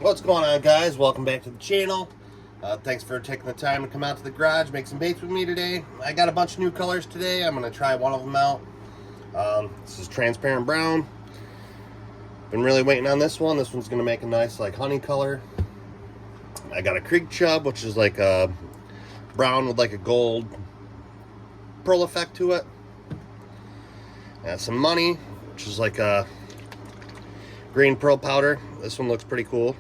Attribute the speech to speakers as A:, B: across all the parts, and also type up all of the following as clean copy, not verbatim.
A: What's going on, guys? Welcome back to the channel. Thanks for taking the time to come out to the garage, make some baits with me today. I got a bunch of new colors today. I'm going to try one of them out. This is transparent brown. Been really waiting on this one. This one's going to make a nice like honey color. I got a creek chub, which is like a brown with like a gold pearl effect to it. Got some money, which is like a green pearl powder. This one looks pretty cool.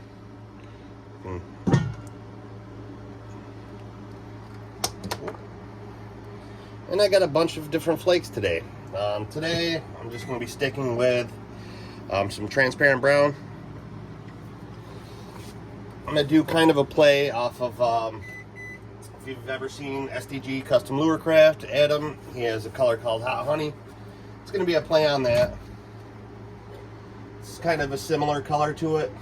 A: And I got a bunch of different flakes today. Today I'm just going to be sticking with some transparent brown. I'm going to do kind of a play off of, if you've ever seen SDG Custom Lurecraft, Adam, he has a color called Hot Honey. It's going to be a play on that. It's kind of a similar color to it.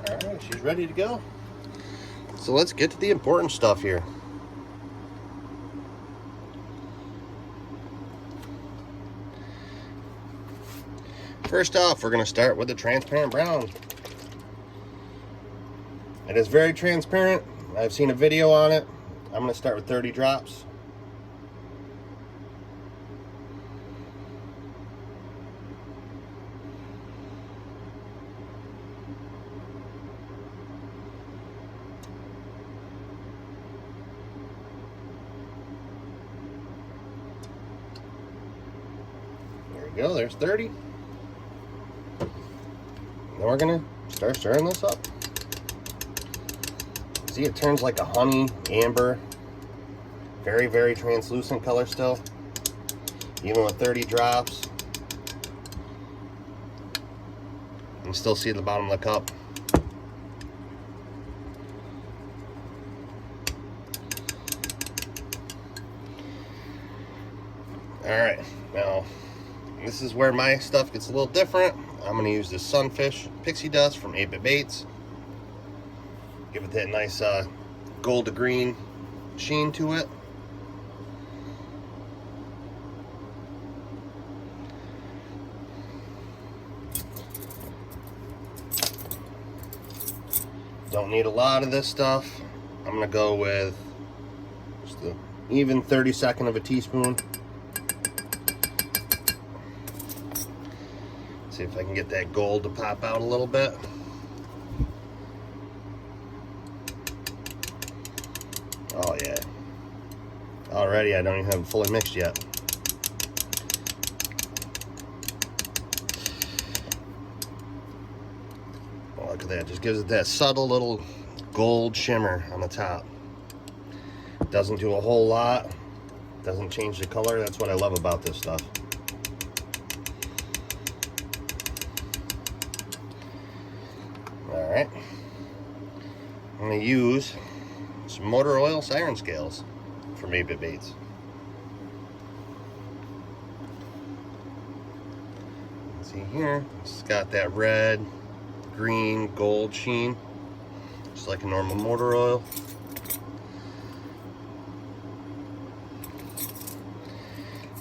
A: Alright, she's ready to go. So let's get to the important stuff here. First off, we're going to start with the transparent brown. It is very transparent. I've seen a video on it. I'm going to start with 30 drops. There we go, there's 30. Then we're going to start stirring this up. See, it turns like a honey, amber, very, very translucent color still, even with 30 drops. You can still see the bottom of the cup. Alright, now this is where my stuff gets a little different. I'm going to use this Sunfish Pixie Dust from 8-Bit Baits. Give it that nice gold to green sheen to it. Don't need a lot of this stuff. I'm going to go with just the even 32nd of a teaspoon. See if I can get that gold to pop out a little bit. Oh yeah. Already I don't even have it fully mixed yet. Oh, look at that. Just gives it that subtle little gold shimmer on the top. Doesn't do a whole lot. Doesn't change the color. That's what I love about this stuff. Alright. I'm going to use some motor oil siren scales from 8-Bit Baits. See here, it's got that red, green, gold sheen, just like a normal motor oil.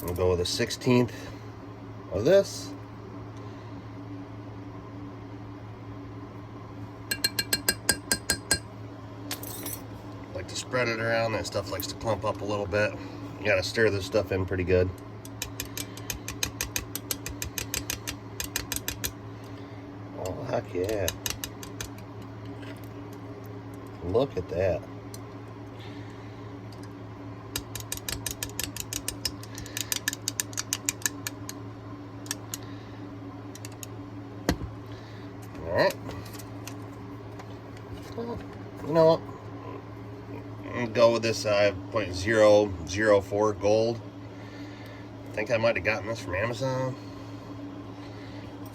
A: We'll go with a 1/16 of this. To spread it around. That stuff likes to clump up a little bit. You gotta stir this stuff in pretty good. Oh, heck yeah. Look at that. Alright. Well, you know what? Go with this 0.004 gold. I think I might have gotten this from Amazon.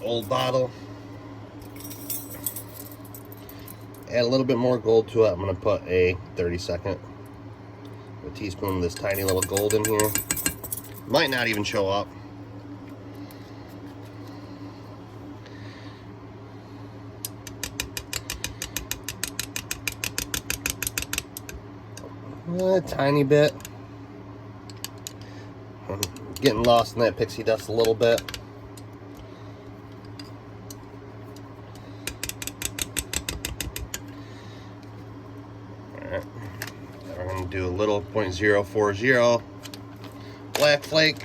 A: Old bottle. Add a little bit more gold to it. I'm going to put a 32nd, a teaspoon of this tiny little gold in here. Might not even show up. A tiny bit. getting lost in that pixie dust a little bit. Alright, now we're going to do a little 0.040 black flake.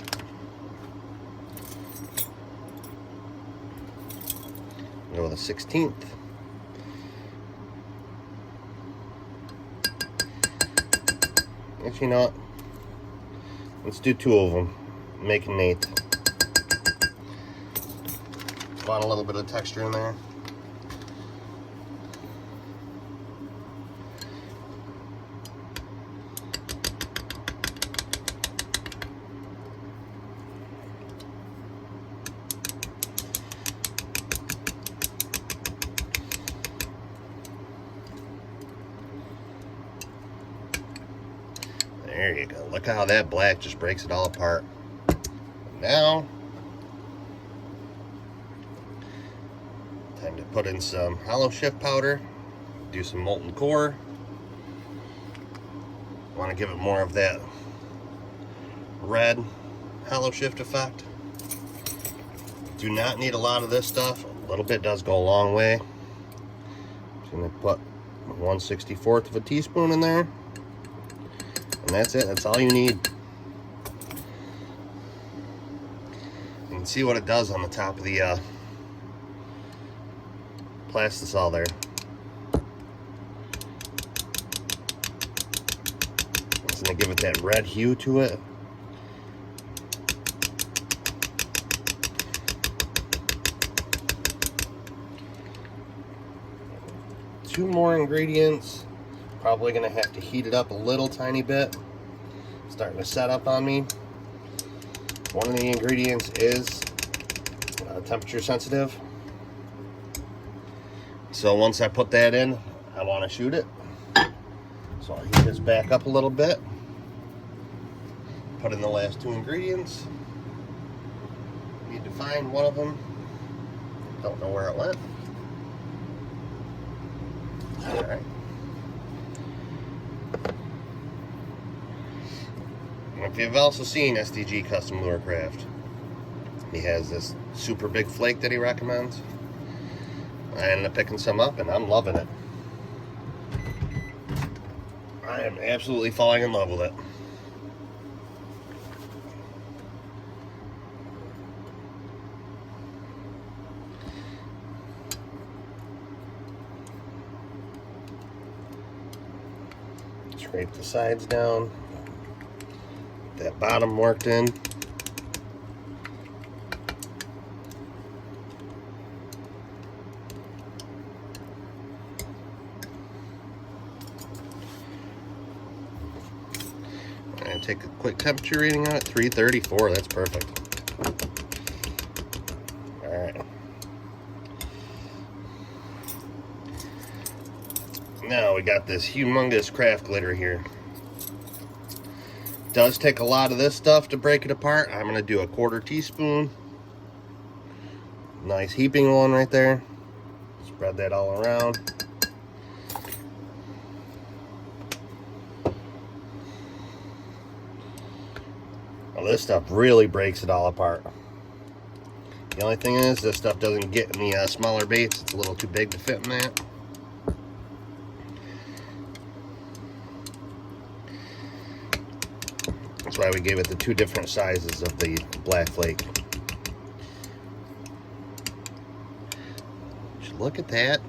A: Go with a 1/16. Actually, you know what? Let's do 2 of them. Make an 1/8. Want a little bit of texture in there. There you go. Look how that black just breaks it all apart. Now, time to put in some hollow shift powder, do some molten core. Want to give it more of that red hollow shift effect. Do not need a lot of this stuff. A little bit does go a long way. Just going to put 1/64 of a teaspoon in there. And that's it. That's all you need. You can see what it does on the top of the plastisol there. It's going to give it that red hue to it. Two more ingredients. Probably going to have to heat it up a little tiny bit. Starting to set up on me. One of the ingredients is temperature sensitive. So once I put that in, I want to shoot it. So I'll heat this back up a little bit. Put in the last 2 ingredients. Need to find one of them. Don't know where it went. Alright. If you've also seen SDG Custom Lurecraft, he has this super big flake that he recommends. I ended up picking some up and I'm loving it. I am absolutely falling in love with it. Scrape the sides down. That bottom worked in. And take a quick temperature reading on it. 334. That's perfect. All right. Now we got this humongous craft glitter here. Does take a lot of this stuff to break it apart. I'm going to do a 1/4 teaspoon. Nice heaping one right there. Spread that all around. Well, this stuff really breaks it all apart. The only thing is, this stuff doesn't get in the smaller baits. It's a little too big to fit in that. That's why we gave it the 2 different sizes of the black flake. Just look at that.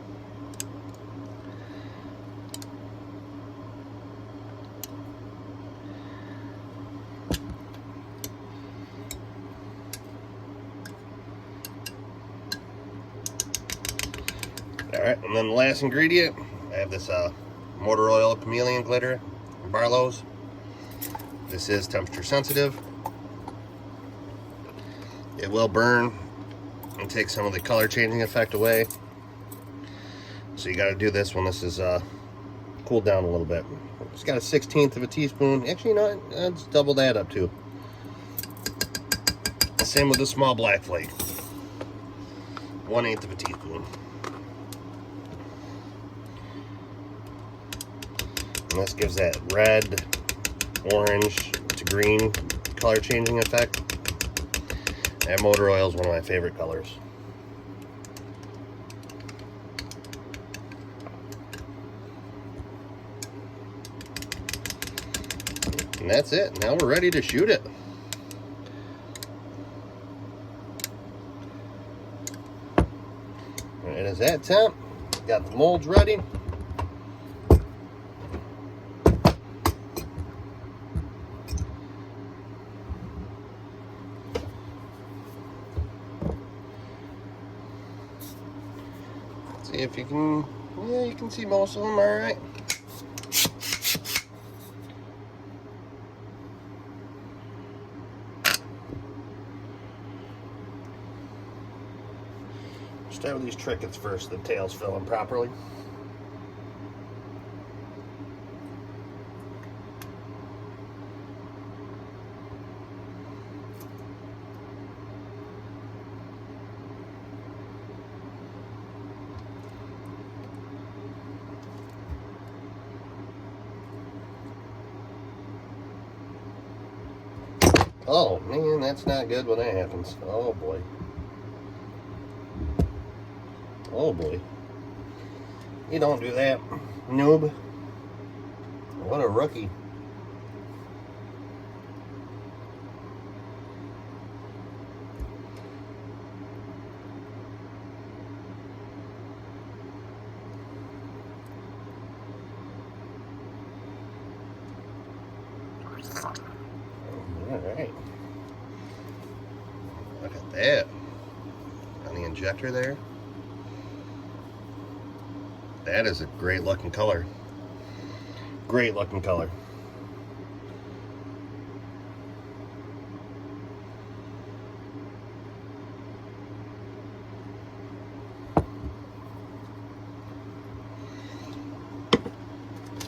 A: Alright, and then the last ingredient, I have this motor oil chameleon glitter from Barlow's. This is temperature sensitive. It will burn and take some of the color changing effect away. So you got to do this when this is cooled down a little bit. It's got a 1/16 of a teaspoon. Actually, you know, let's double that up too. Same with the small black flake. 1/8 of a teaspoon. And this gives that red, orange to green color changing effect. That motor oil is one of my favorite colors. And that's it. Now we're ready to shoot it. And it is at temp. Got the molds ready. See if you can, yeah, you can see most of them, all right. Start with these trickets first, the tail's filling properly. Oh man, that's not good when that happens. Oh boy. Oh boy. You don't do that, noob. What a rookie. Alright. Look at that. On the injector there. That is a great looking color. Great looking color.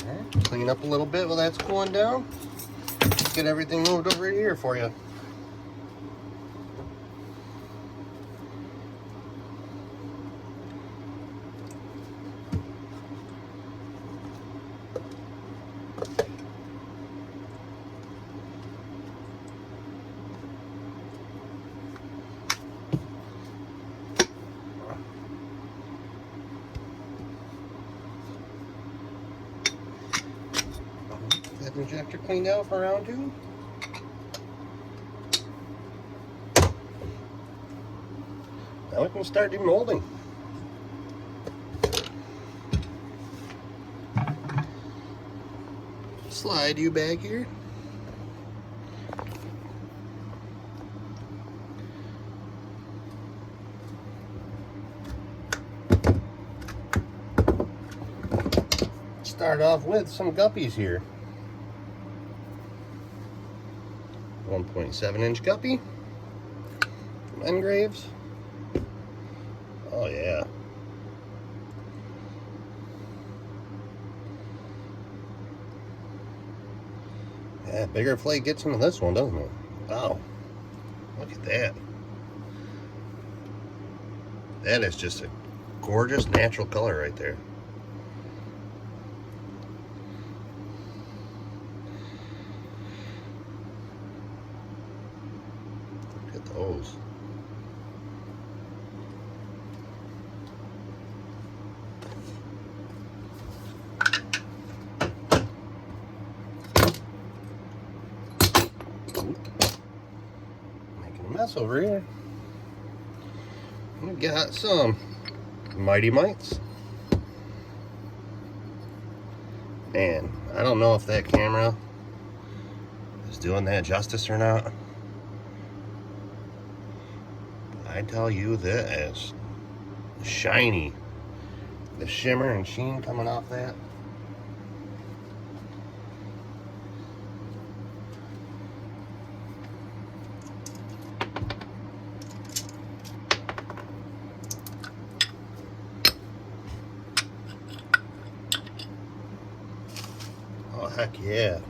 A: Alright, clean up a little bit while that's cooling down. Get everything moved over here for you. That injector cleaned out for round 2. Now we can start demolding. Slide you back here. Start off with some guppies here. 1.7 inch guppy from Engraves. Oh yeah. Yeah, bigger flake gets into this one, doesn't it? Wow. Look at that. That is just a gorgeous natural color right there. Look at those. Making a mess over here. We got some Mighty Mites. Man, I don't know if that camera is doing that justice or not. I tell you, that is shiny. The shimmer and sheen coming off that. Oh, heck yeah.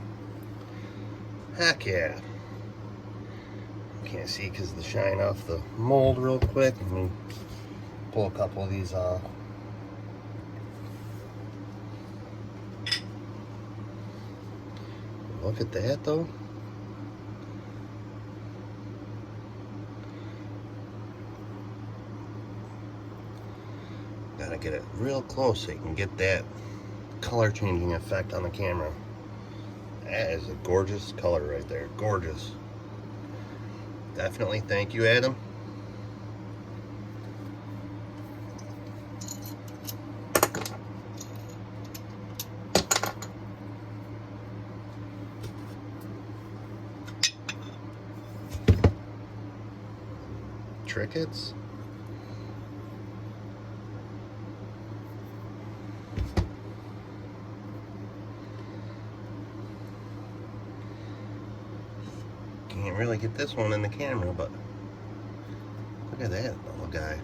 A: Heck yeah. Can't see because of the shine off the mold real quick. Let me pull a couple of these off. Look at that though. Gotta get it real close so you can get that color changing effect on the camera. That is a gorgeous color right there. Gorgeous. Definitely thank you, Adam. Trinkets. Can't really get this one in the camera, but look at that little guy.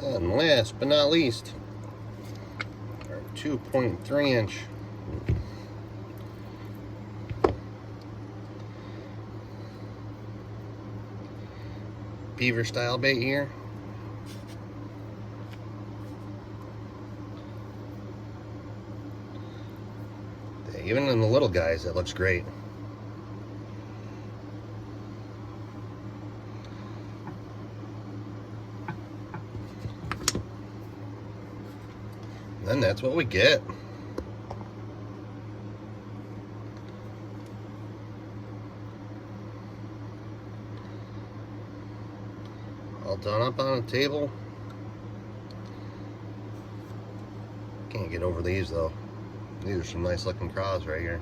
A: And last but not least, our 2.3 inch beaver style bait here. Even in the little guys, that looks great. And that's what we get. All done up on a table. Can't get over these though. These are some nice looking craws right here.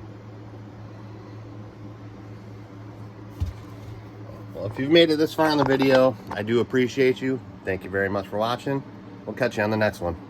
A: Well, if you've made it this far in the video, I do appreciate you. Thank you very much for watching. We'll catch you on the next one.